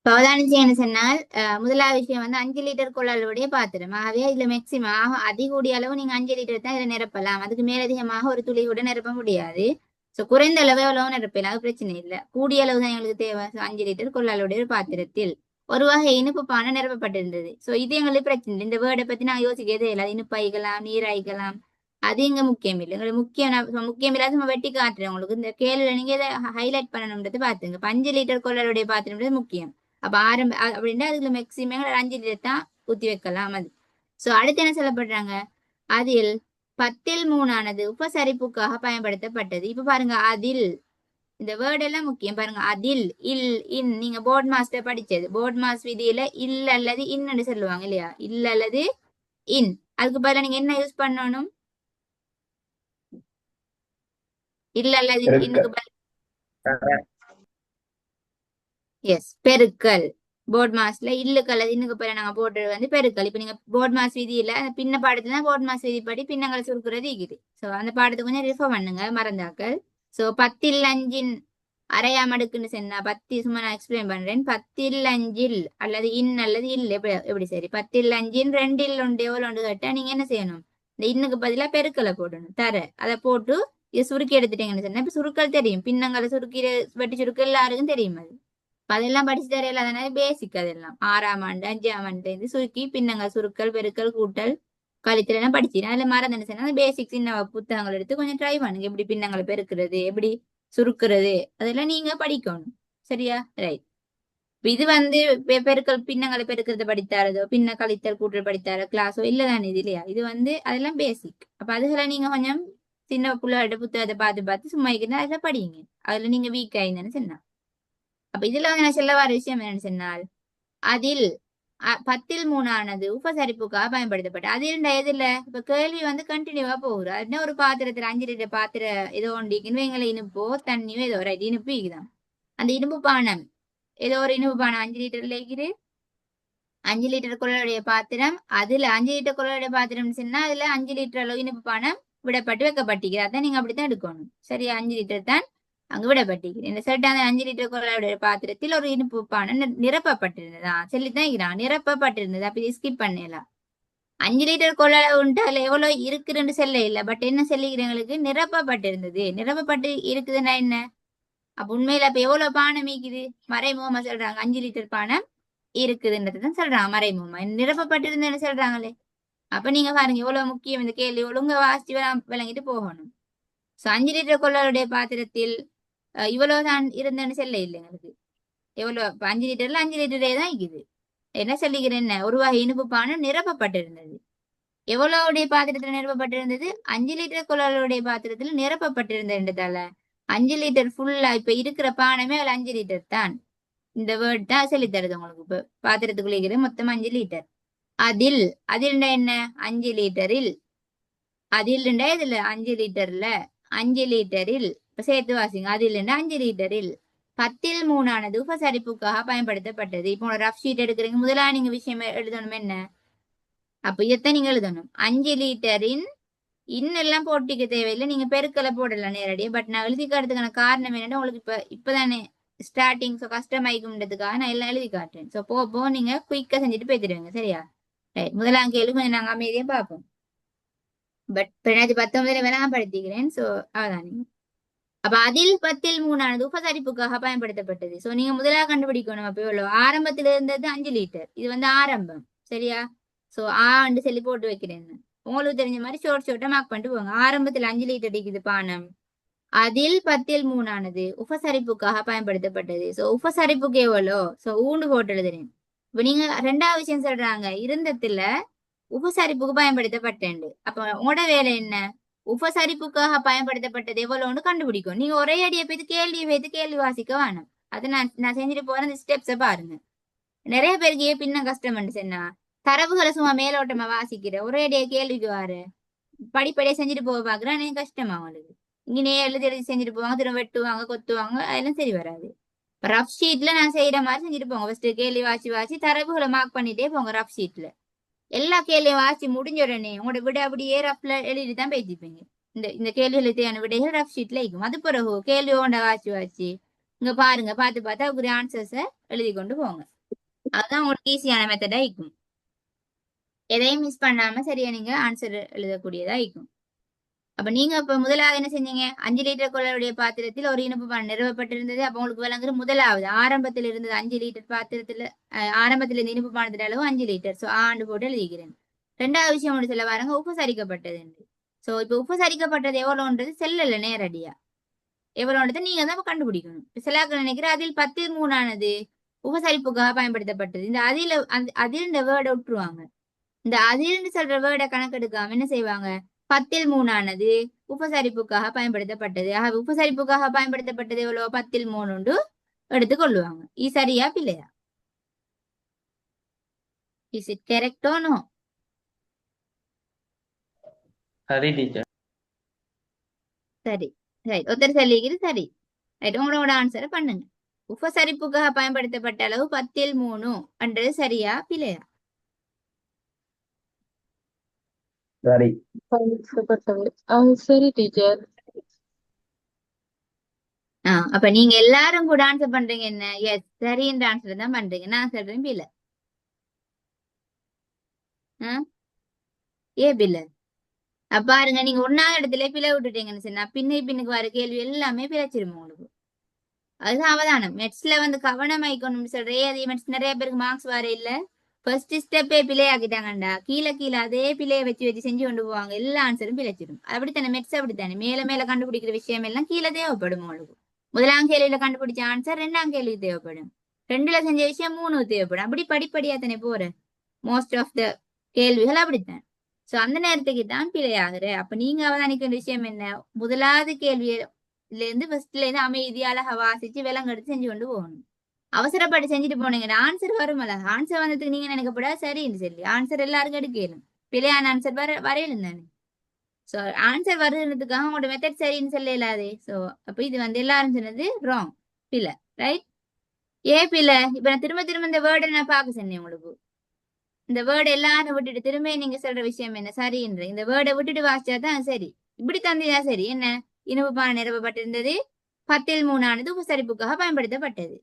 அவதானிச்சேன்னு சொன்னால் முதலாவது விஷயம் வந்து 5 லிட்டர் கொள்ளளுடைய பாத்திரம். ஆகவே இதுல மேக்சிமம் அதிகூடிய அளவு நீங்க 5 லிட்டர் தான் இதுல நிரப்பலாம். அதுக்கு மேலதிகமாக ஒரு துளி கூட நிரப்ப முடியாது. சோ குறைந்த அளவு எவ்வளவு நிரப்பலாம், அது பிரச்சனை இல்லை. கூடிய அளவு தான் எங்களுக்கு தேவை. 5 லிட்டர் கொள்ளளுடைய ஒரு பாத்திரத்தில் ஒரு வகை இனிப்பு பானை நிரப்பப்பட்டிருந்தது. சோ இது எங்களுக்கு பிரச்சனை இல்லை. இந்த வேர்டை பத்தி நான் யோசிக்கிறதே இல்லை. அது இனிப்பு ஆயிக்கலாம், நீர் ஆயிக்கலாம், அது இங்க முக்கியம் இல்லை. எங்களுக்கு முக்கியம் இல்லாத நம்ம வெட்டி காட்டுறேன் உங்களுக்கு. இந்த கேள்வியில நீங்க இதை ஹைலைட் பண்ணணும்ன்றது பாத்துங்க. 5 லிட்டர் கொள்ளளுடைய பாத்திரம்ன்றது முக்கியம். அப்ப அப்படின்னா அதுல மேக்சிமம் 5 லிட்டர் தான் ஊத்தி வைக்கலாம். அது சோ அடுத்து என்ன சொல்லப்படுறாங்க, அதில் 10 3 உபசரிப்புக்காக பயன்படுத்தப்பட்டது. இப்ப பாருங்க, அதில் இந்த வேர்ட் எல்லாம் முக்கியம். பாருங்க, அதில், இல், இன். நீங்க போர்ட் மாஸ்டர் படிச்சது, போர்ட் மாஸ் விதியில இல் அல்லது இன்னு சொல்லுவாங்க இல்லையா, இல் அல்லது இன். அதுக்கு பதிலா நீங்க என்ன யூஸ் பண்ணணும், இல்ல அல்லது இன்னுக்கு பதில் எஸ் பெருக்கல். போர்ட் மாஸ்ல இல்லுக்கு அல்லது இன்னுக்கு பதிலா நாங்க போடுறது வந்து பெருக்கல். இப்ப நீங்க போர்ட் மாஸ் விதியில பின்ன பாடத்துல தான் போர்ட் மாஸ் விதிப்படி பின்னங்களை சுருக்குறது இருக்குது. சோ அந்த பாடத்தை கொஞ்சம் ரிஃபர் பண்ணுங்க மறந்தாக்கள். சோ 10 அரையாம் அடுக்குன்னு சொன்னா 10 சும்மா நான் எக்ஸ்பிளைன் பண்றேன். 10 அல்லது இன் அல்லது இல்ல எப்படி சரி. 10 2 ஒன்று எவ்வளவு கேட்டா நீங்க என்ன செய்யணும், இந்த இன்னுக்கு பதிலா பெருக்கலை போடணும். அதை போட்டு இதை சுருக்கி எடுத்துட்டீங்கன்னு சொன்னா இப்ப சுருக்கல் தெரியும். பின்னங்களை சுருக்கி வெட்டி சுருக்கல் எல்லாருக்கும் தெரியும். அது அதெல்லாம் படிச்சு தரையில, அதனால பேசிக். அதெல்லாம் 6ஆம் ஆண்டு 5ஆம் ஆண்டு இருந்து சுருக்கி பின்னங்கள் சுருக்கல் பெருக்கல் கூட்டல் கழித்தல் எல்லாம் படிச்சிருக்கேன். அதுல மறந்து சொன்னா பேசிக் சின்ன புத்தகங்கள் எடுத்து கொஞ்சம் ட்ரை பண்ணுங்க. எப்படி பின்னங்களை பெருக்கிறது, எப்படி சுருக்குறது, அதெல்லாம் நீங்க படிக்கணும். சரியா, ரைட். இது வந்து பெருக்கல் பின்னங்களை பெருக்கிறத படித்தாரதோ பின்ன கழித்தல் கூட்டல் படித்தாரோ கிளாஸோ இல்லதானே இது இல்லையா. இது வந்து அதெல்லாம் பேசிக். அப்ப அதுகளை நீங்க கொஞ்சம் சின்ன பிள்ளைகளோட புத்தகத்தை பார்த்து சும்மா இருக்கிறதா அதுல படிங்க. அதுல நீங்க வீக் ஆயிருந்தேன்னு சொன்னா. அப்ப இதுல வந்து நான் சொல்ல வர விஷயம் என்னன்னு சொன்னால், அதில் 10 3 உபசரிப்புக்காக பயன்படுத்தப்பட்ட. அது எதுல இப்ப கேள்வி வந்து கண்டினியூவா போகுது. அதுனா ஒரு பாத்திரத்துல 5 லிட்டர் பாத்திரம் ஏதோ ஒண்டிக்குன்னு எங்களை இனிப்போ தண்ணியோ ஏதோ ஒரு இனிப்பு இருக்குதான். அந்த இனிப்பு பானம் ஏதோ ஒரு இனிப்பு பானம் 5 லிட்டர்ல இருக்குது. 5 லிட்டர் குள்ளடைய பாத்திரம், அதுல 5 லிட்டர் குள்ளடைய பாத்திரம் சொன்னா அதுல 5 லிட்டர் அளவு இனிப்பு பானம் விடப்பட்டு வைக்கப்பட்டிருக்கிறது. அதான் நீங்க அப்படித்தான் எடுக்கணும். சரியா, 5 லிட்டர் தான் அங்கு விடப்பட்டிருக்கிறது. இந்த செட்டான 5 லிட்டர் குள்ளடைய பாத்திரத்தில் ஒரு இனிப்பு பானம் நிரப்பப்பட்டிருந்ததா சொல்லித்தான் இருக்கிறான். நிரப்பப்பட்டிருந்தது. அப்ப இது ஸ்கிப் பண்ணலாம். 5 லிட்டர் கொள்ளளவு உண்டால எவ்வளவு இருக்குன்னு சொல்ல இல்லை. பட் என்ன சொல்லிக்கிறவங்களுக்கு நிரப்பப்பட்டிருந்தது. நிரப்பப்பட்டு இருக்குதுன்னா என்ன, அப்ப உண்மையில அப்ப எவ்வளவு பானம் மீக்குது, மறைமுகமா சொல்றாங்க 5 லிட்டர் பானம் இருக்குதுன்றதுதான் சொல்றாங்க. மறைமுகமா நிரப்பப்பட்டிருந்தேன்னு சொல்றாங்களே. அப்ப நீங்க பாருங்க எவ்வளவு முக்கியம் இந்த கேள்வி. ஒழுங்க வாசிச்சு விளங்கிட்டு போகணும். சோ 5 லிட்டர் கொள்ளளுடைய பாத்திரத்தில் இவ்வளவுதான் இருந்தேன்னு சொல்ல இல்லை எங்களுக்கு. எவ்வளவு 5 லிட்டர்ல 5 லிட்டரே தான் இருக்குது. என்ன சொல்லிக்கிறேன், என்ன ஒரு வகை இனிப்பு பானம் நிரப்பப்பட்டிருந்தது. எவ்வளவுடைய பாத்திரத்துல நிரப்பப்பட்டிருந்தது, 5 லிட்டர் கொள்ளளுடைய பாத்திரத்துல நிரப்பப்பட்டிருந்ததால 5 லிட்டர் ஃபுல்லா இப்ப இருக்கிற பானமே அதுல 5 லிட்டர் தான். இந்த வேர்ட் தான் சொல்லி தருது உங்களுக்கு. இப்ப பாத்திரத்துக்குள்ள இருக்கிற மொத்தம் 5 லிட்டர். அதில் அதில் என்ன 5 லிட்டரில், அதில் இதுல 5 லிட்டர்ல 5 லிட்டரில் இப்ப சேர்த்து வாசிங்க. அதில் 5 லிட்டரில் 10 3 உபசரிப்புக்காக பயன்படுத்தப்பட்டது. இப்போ ரஃப் ஷீட் எடுக்கிறீங்க, முதலாக நீங்க விஷயம் எழுதணும் என்ன, அப்ப இதைத்தான் நீங்க எழுதணும். 5 லிட்டரின் இன்னெல்லாம் போட்டிக்க தேவையில்லை. நீங்க பெருக்கலை போடலாம் நேரடியாக. பட் நான் எழுதி காட்டுறதுக்கான காரணம் என்னன்னா, உங்களுக்கு இப்பதானே ஸ்டார்டிங், ஸோ கஷ்டமாயிக்கும்ன்றதுக்காக நான் எல்லாம் எழுதி காட்டுறேன். ஸோ போ நீங்க குயிக்கா செஞ்சுட்டு போய்த்துடுவீங்க. சரியா, ரைட். முதலாம் கேள்வி கொஞ்சம் நாங்க அமைதியா பார்ப்போம். பட் 2019 விளங்கப்படுத்திக்கிறேன். ஸோ அவதானே. அப்ப அதில் 10 3 உபசரிப்புக்காக பயன்படுத்தப்பட்டது. சோ நீங்க முதலாக கண்டுபிடிக்கணும். அப்ப எவ்வளவு ஆரம்பத்துல இருந்தது 5 லிட்டர். இது வந்து ஆரம்பம். சரியா, சோ ஆண்டு சொல்லி போட்டு வைக்கிறேன். உங்களுக்கு தெரிஞ்ச மாதிரி ஷோர்ட்டா மார்க் பண்ணிட்டு போங்க. ஆரம்பத்துல 5 லிட்டர் இருக்குது பானம். அதில் 10 3 உபசரிப்புக்காக பயன்படுத்தப்பட்டது. சோ உபசரிப்புக்கு எவ்வளோ, சோ ஊண்டு போட்டு எழுதுறேன். இப்ப நீங்க 2வது விஷயம் சொல்றாங்க, இருந்தத்துல உபசரிப்புக்கு பயன்படுத்தப்பட்டேன். அப்ப உங்களோட வேலை என்ன, உபசரிப்புக்காக பயன்படுத்தப்பட்டது எவ்வளவுன்னு கண்டுபிடிக்கும். நீங்க ஒரே அடியை போய் கேள்வி வைத்து கேள்வி வாசிக்க வேணும். அதை நான் செஞ்சுட்டு போறேன். இந்த ஸ்டெப்ஸை பாருங்க. நிறைய பேருக்கு ஏன் பின்ன கஷ்டம் சொன்னா, தரவுகளை சும்மா மேலோட்டமா வாசிக்கிற ஒரே அடியை கேள்விக்கு வாரு படிப்படியா செஞ்சுட்டு போக பாக்குறேன். கஷ்டமா அவங்களுக்கு. இங்கே எழுதி செஞ்சுட்டு போவாங்க, திரும்ப வெட்டுவாங்க, கொத்துவாங்க, அதெல்லாம் சரி வராது. ரஃப் ஷீட்ல நான் செய்யற மாதிரி செஞ்சுட்டு போங்க. ஃபர்ஸ்ட் கேள்வி வாசி தரவுகளை மார்க் பண்ணிட்டே போங்க. ரஃப் ஷீட்ல எல்லா கேள்வியும் வாசி முடிஞ்ச உடனே உங்களோட விட அப்படியே ரஃப்ல எழுதி தான் பேசிப்பீங்க. இந்த கேள்விகளை தேவையான விடைகள் ரஃப் ஷீட்ல இருக்கும். அது பிறகு கேள்வி ஒன்றை வாசி இங்க பாருங்க, பார்த்து அதுக்குரிய ஆன்சர்ஸை எழுதி கொண்டு போங்க. அதுதான் உங்களுக்கு ஈஸியான மெத்தடா இருக்கும். எதையும் மிஸ் பண்ணாம சரியா நீங்க ஆன்சர் எழுதக்கூடியதா இருக்கும். அப்ப நீங்க இப்ப முதலாவது என்ன செஞ்சீங்க? 5 லிட்டர் கொள்ளளுடைய பாத்திரத்தில் ஒரு இனிப்பு பானம் நிறுவப்பட்டிருந்தது. அப்ப உங்களுக்கு விளங்குற முதலாவது ஆரம்பத்தில் இருந்தது 5 லிட்டர் பாத்திரத்துல ஆரம்பத்தில் இருந்த இனிப்பு பானத்தின் அளவு 5 லிட்டர். சோ ஆண்டு போட்டு எழுதிக்கிறேன். ரெண்டாவது விஷயம் ஒன்று சொல்ல வாருங்க, உபசரிக்கப்பட்டது என்று. சோ இப்ப உபசரிக்கப்பட்டது எவ்வளவுன்றது செல்லல நேரடியா. எவ்வளவுன்றது நீங்க தான் கண்டுபிடிக்கணும். இப்ப சிலாக்கள் நினைக்கிறேன் அதில் 10 ஆனது உபசரிப்புக்காக பயன்படுத்தப்பட்டது. இந்த அதில் இந்த வேர்டை விட்டுருவாங்க. இந்த அதிர்னு சொல்ற வேர்டை கணக்கெடுக்காம என்ன செய்வாங்க? 10 ஆனது உபசரிப்புக்காக பயன்படுத்தப்பட்டது. ஆக உபசரிப்புக்காக பயன்படுத்தப்பட்டது எவ்வளவு? 10 உண்டு எடுத்துக்கொள்ளுவாங்க. இது சரியா பிள்ளையா? இஸ் இட் கரெக்டோ நோ? சரி டீச்சர். சரி ரைட். ஒருத்தர் சொல்லிக்கிறது சரி. ரைட், உங்களோட ஆன்சரை பண்ணுங்க. உபசரிப்புக்காக பயன்படுத்தப்பட்ட அளவு 10 என்றது சரியா பிள்ளையா? சரி. சரி டீச்சர். அப்ப நீங்க எல்லாரும் கூட ஆன்சர் பண்றீங்க என்ன? எஸ், சரின்ற ஆன்சர் தான் பண்றீங்க. நான் சொல்றேன் பிள்ளை. ஏ பிள்ளை பாருங்க, நீங்க ஒன்னாவது இடத்துல பிழை விட்டுட்டீங்கன்னு சொன்னா பின்னுக்கு வர கேள்வி எல்லாமே பிழைச்சிரும் உங்களுக்கு. அதுதான் அவதானம். மெட்ஸ்ல வந்து கவனம் வைக்கணும்னு சொல்றேன். அதே மெட்ஸ் நிறைய பேருக்கு மார்க்ஸ் வர இல்ல. ஃபர்ஸ்ட் ஸ்டெப்பே பிழை ஆக்கிட்டாங்கண்டா, கீழே கீழே அதே பிழையை வச்சு செஞ்சு கொண்டு போவாங்க. எல்லா ஆன்சரும் பிழைச்சிடும். அப்படித்தானே மெட்ஸ் அப்படித்தானே. மேல மேல கண்டுபிடிக்கிற விஷயம் எல்லாம் கீழே தேவைப்படும் உங்களுக்கு. முதலாம் கேள்வியில கண்டுபிடிச்ச ஆன்சர் ரெண்டாம் கேள்விக்கு தேவைப்படும். ரெண்டுல செஞ்ச விஷயம் 3 தேவைப்படும். அப்படி படிப்படியா தானே போற மோஸ்ட் ஆஃப் த கேள்விகள் அப்படித்தான். சோ அந்த நேரத்துக்கு தான் பிழையாகுற. அப்ப நீங்க அவதானிக்கிற விஷயம் என்ன? முதலாவது கேள்வியில இருந்து ஃபர்ஸ்ட்ல இருந்து அமைதியா அழகா வாசிச்சு விலங்கெடுத்து செஞ்சு கொண்டு போகணும். அவசரப்பட்டு செஞ்சுட்டு போனீங்கன்னா ஆன்சர் வருமல்ல. ஆன்சர் வந்ததுக்கு நீங்க நினைக்கப்படாது சரின்னு சொல்லி ஆன்சர் எல்லாருக்கும் எடுக்கலும். பிழையான ஆன்சர் வரையிலும் தானே. சோ ஆன்சர் வருதுன்றதுக்காக உங்களோட மெத்தட் சரின்னு சொல்ல இல்லாதே. சோ அப்ப இது வந்து எல்லாரும் சொன்னது ராங், பிழை. ரைட்? பிள்ளை இப்ப நான் திரும்ப திரும்ப இந்த வேர்டை நான் பார்க்க சொன்னேன் உங்களுக்கு. இந்த வேர்டை எல்லாரும் விட்டுட்டு திரும்ப நீங்க சொல்ற விஷயம் என்ன? சரின்ற இந்த வேர்டை விட்டுட்டு வாசிச்சாதான் சரி. இப்படி தந்ததா சரி. என்ன? இனிப்பு பானை நிரப்பப்பட்டிருந்தது. 10 ஆனது உபசரிப்புக்காக பயன்படுத்தப்பட்டது.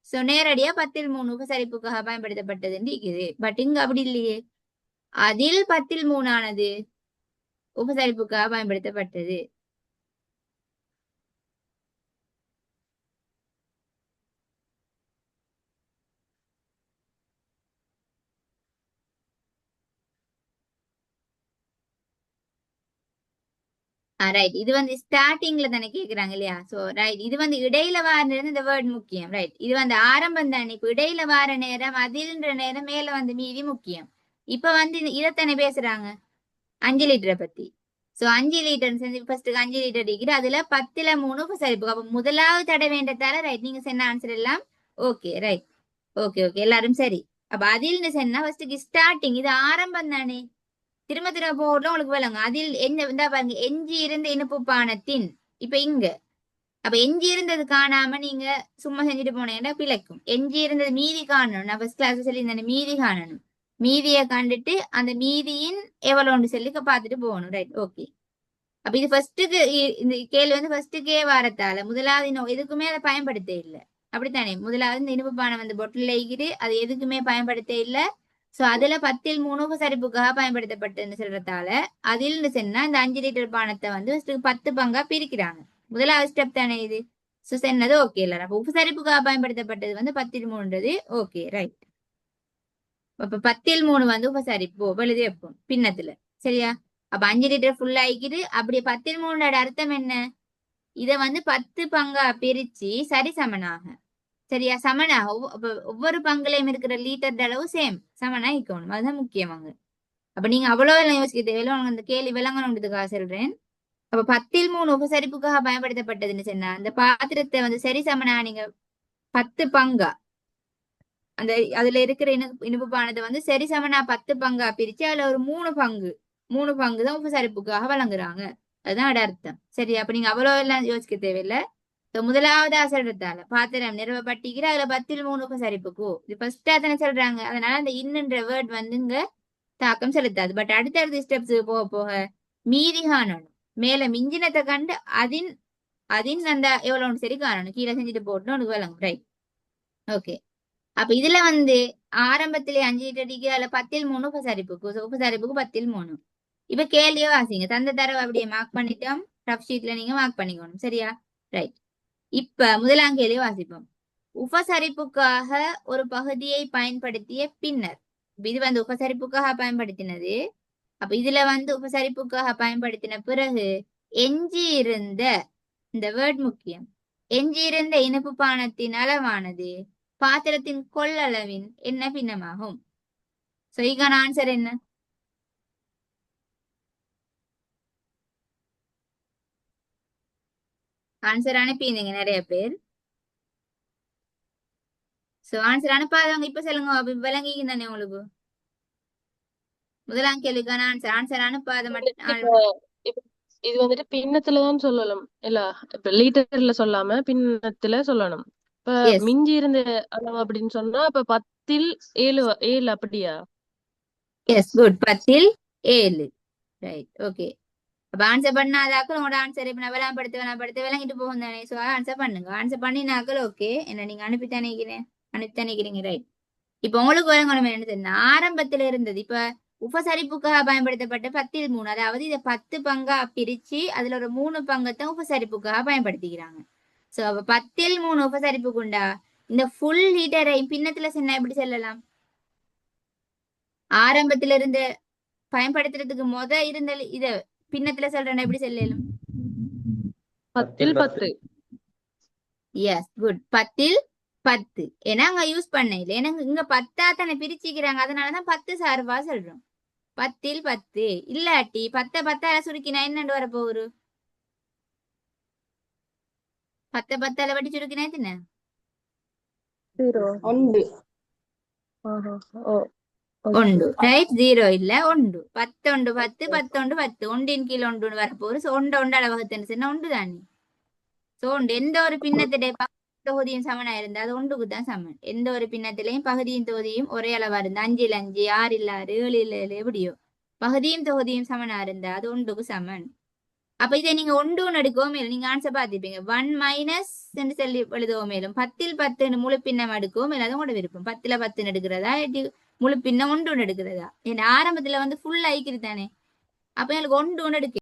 சோ நேரடியா 10 உபசரிப்புக்காக பயன்படுத்தப்பட்டதுன்னு இருக்குது. பட் இங்க அப்படி இல்லையே. அதில் 10 ஆனது உபசரிப்புக்காக பயன்படுத்தப்பட்டது. ரைட், இது வந்து ஸ்டார்டிங்ல தானே கேக்குறாங்க இல்லையா? சோ ரைட், இது வந்து இடையில வார இந்த வேர்ட் முக்கியம். ரைட், இது வந்து ஆரம்பம் தானே. இப்ப இடையில வார நேரம் அதில்ன்ற நேரம் மேல வந்து மீதி முக்கியம். இப்ப வந்து இதைத்தானே பேசுறாங்க 5 லிட்டரை பத்தி. சோ 5 லிட்டர் செஞ்சு ஃபர்ஸ்ட் 5 லிட்டர் டிகிரி அதுல 10 உபசரிப்பு. அப்ப முதலாவது தடவைன்றதால ரைட் நீங்க சொன்ன ஆன்சர் எல்லாம் ஓகே. ரைட், ஓகே ஓகே எல்லாரும் சரி. அப்ப அதில்னு சொன்னா ஃபர்ஸ்ட் ஸ்டார்டிங், இது ஆரம்பம் தானே. திரும்ப திரும்ப போட உங்களுக்கு விளங்க. அதில் என்ன இருந்தா பாருங்க, எஞ்சி இருந்த இனிப்பு பானத்தின். இப்ப இங்க அப்ப எஞ்சி இருந்தது காணாம நீங்க சும்மா செஞ்சுட்டு போனீங்கன்னா பிழைக்கும். எஞ்சி இருந்தது மீதி காணணும். நான் ஃபர்ஸ்ட் கிளாஸ் சொல்லியிருந்தேன் மீதி காணணும். மீதியை கண்டுட்டு அந்த மீதியின் எவ்வளோன்னு சொல்லி பார்த்துட்டு போகணும். Right, okay. அப்ப இது ஃபர்ஸ்ட்டுக்கு இந்த கேள்வி வந்து ஃபர்ஸ்ட்டுக்கே வாரத்தால முதலாவது எதுக்குமே அதை பயன்படுத்த இல்லை. அப்படித்தானே. முதலாவது இந்த இனிப்பு பானம் வந்து பொட்டில் ஈகிட்டு அது எதுக்குமே பயன்படுத்த இல்லை. சோ அதுல 10 உபசரிப்புக்காக பயன்படுத்தப்பட்டுன்னு சொல்றதால அதில்னு சொன்னா இந்த 5 லிட்டர் பானத்தை வந்து 10 பங்கா பிரிக்கிறாங்க. முதலாவது ஸ்டெப் தானே இது. சோ சொன்னது ஓகே இல்ல. அப்ப உபசரிப்புக்காக பயன்படுத்தப்பட்டது வந்து 10 ஓகே ரைட். அப்ப 10 வந்து உபசரிப்பு எழுதி வைப்போம் பின்னத்துல. சரியா? அப்ப 5 லிட்டர் ஃபுல் ஆயிக்குது. அப்படியே 10 அர்த்தம் என்ன? இத வந்து 10 பங்கா பிரிச்சு சரி சமனாக. சரியா? சமனாக ஒவ்வொரு பங்குலையும் இருக்கிற லிட்டர் அளவு சேம் சமனா இருக்கணும். அதுதான் முக்கியமாங்க. அப்ப நீங்க அவ்வளவு எல்லாம் யோசிக்க தேவையில்லை. அந்த கேள்வி விளங்கணுன்றதுக்காக சொல்றேன். அப்ப 10 உபசரிப்புக்காக பயன்படுத்தப்பட்டதுன்னு சொன்னா அந்த பாத்திரத்தை வந்து சரி சமனா நீங்க 10 பங்கா அந்த அதுல இருக்கிற இனிப்பு பானத்தை வந்து சரி சமனா 10 பங்கா பிரிச்சு அதுல ஒரு 3 பங்கு தான் உபசரிப்புக்காக வழங்குறாங்க. அதுதான் அர்த்தம். சரி, அப்ப நீங்க அவ்வளவு எல்லாம் யோசிக்க தேவையில்லை. முதலாவது சொல்றதால பாத்திரம் நிறுவப்பட்டிருக்கிற அதுல 10 உபசரிப்புக்கு இது ஃபர்ஸ்டா தானே சொல்றாங்க. அதனால அந்த இன்னுன்ற வேர்ட் வந்து இங்க தாக்கம் செலுத்தாது. பட் அடுத்தடுத்த ஸ்டெப்ஸ் போக போக மீதி காணணும். மேல மிஞ்சினத்தை கண்டு அதின் அதின் அந்த எவ்வளவு சரி காணணும். கீழே செஞ்சுட்டு போட்டோம் உனக்கு விளங்கும். Right, okay. அப்ப இதுல வந்து ஆரம்பத்திலே 5 லிட்டர் அடிக்கு அதுல 10 உபசரிப்புக்கு உபசரிப்புக்கு 10 இப்ப கேள்வியே வாசிங்க தந்த தரவு அப்படியே மார்க் பண்ணிட்டோம் ரஃப் ஷீட்ல நீங்க மார்க் பண்ணிக்கணும் சரியா ரைட் இப்ப முதலாம் கேள்வி வாசிப்போம் உபசரிப்புக்காக ஒரு பகுதியை பயன்படுத்திய பின்னர் இது உபசரிப்புக்காக பயன்படுத்தினது அப்ப இதுல உபசரிப்புக்காக பயன்படுத்தின பிறகு எஞ்சி இருந்த இந்த வேர்ட் முக்கியம் எஞ்சியிருந்த இனிப்பு பானத்தின் அளவானது பாத்திரத்தின் கொள்ளளவின் என்ன பின்னமாகும் சோ இதுக்கான ஆன்சர் என்ன ஆன்சர் அனுப்பியிருந்தீங்க நிறைய பேர் சோ ஆன்சர் அனுப்பாதவங்க இப்ப சொல்லுங்க விளங்கிக்கு தானே உங்களுக்கு முதலாம் கேள்விக்கான ஆன்சர் அனுப்பாத மட்டும் இப்ப இது வந்துட்டு பின்னத்துலதான் சொல்லலாம் இல்ல இப்ப லீட்டர்ல சொல்லாம பின்னத்துல சொல்லணும் இப்ப எஸ் மிஞ்சி இருந்த அளவு அப்படின்னு சொன்னா இப்ப 10 7 அப்படியா எஸ் குட் 7 ரைட் ஓகே அப்ப ஆன்சர் பண்ணாதாக்கள் உங்களோட ஆன்சர் இப்ப நான் விளாம்படுத்த விளங்கிட்டு போகும் தானே சோ ஆன்சர் பண்ணுங்க ஆன்சர் பண்ணினாக்கள் ஓகே என்ன நீங்க அனுப்பித்தானேக்கிறீங்க ரைட் இப்ப உங்களுக்கு விளங்கணும் என்ன தெரியுது ஆரம்பத்துல இருந்தது இப்ப உபசரிப்புக்காக பயன்படுத்தப்பட்ட 10 அதாவது இதை 10 பங்கா பிரிச்சு அதுல ஒரு 3 பங்கத்தை உபசரிப்புக்காக பயன்படுத்திக்கிறாங்க சோ அப்ப 10 உபசரிப்புக்குண்டா இந்த ஃபுல் லீட்டரை பின்னத்துல சொன்னா எப்படி சொல்லலாம் ஆரம்பத்துல இருந்து பயன்படுத்துறதுக்கு இருந்த இத பின்னத்துல சொல்றேன் எப்படி சொல்லலும் 10 எஸ் குட் 10 ஏன்னா அங்க யூஸ் பண்ண இல்லை ஏன்னா இங்க 10 தானே பிரிச்சுக்கிறாங்க அதனாலதான் 10 சார்பா சொல்றோம் 10 இல்லாட்டி 10 சுருக்கினா என்னண்டு வர போகுது 10 வட்டி சுருக்கினா என்ன ஒன்று ரைட் 0 இல்ல ஒன்று 10 10 ஒன்றின் கீழ் ஒன்று வரப்போகுது ஒன்று அளவகத்தின் ஒன்று தானே சோ எந்த ஒரு பின்னத்திலே தொகுதியும் சமனா இருந்தா அது ஒன்றுக்கு தான் சமன் எந்த ஒரு பின்னத்திலையும் பகுதியின் தொகுதியும் ஒரே அளவா இருந்தா 5 5 6 6 7 7 எப்படியோ பகுதியும் தொகுதியும் சமனா இருந்தா அது ஒன்றுக்கு சமன் அப்ப இதை நீங்க ஒன்று எடுக்கவும் மேலும் நீங்க ஆன்சர் பார்த்துப்பீங்க 1 மைனஸ் சொல்லி எழுதுவோம் மேலும் 10 முழு பின்னம் எடுக்கவும் மேலும் அது உங்களோட விருப்பம் 10 எடுக்கிறதா முழு பின்னம் ஒன்று எடுக்கிறதா என் ஆரம்பத்துல ஃபுல் ஐக்கிரு தானே அப்ப எனக்கு ஒன்று எடுக்க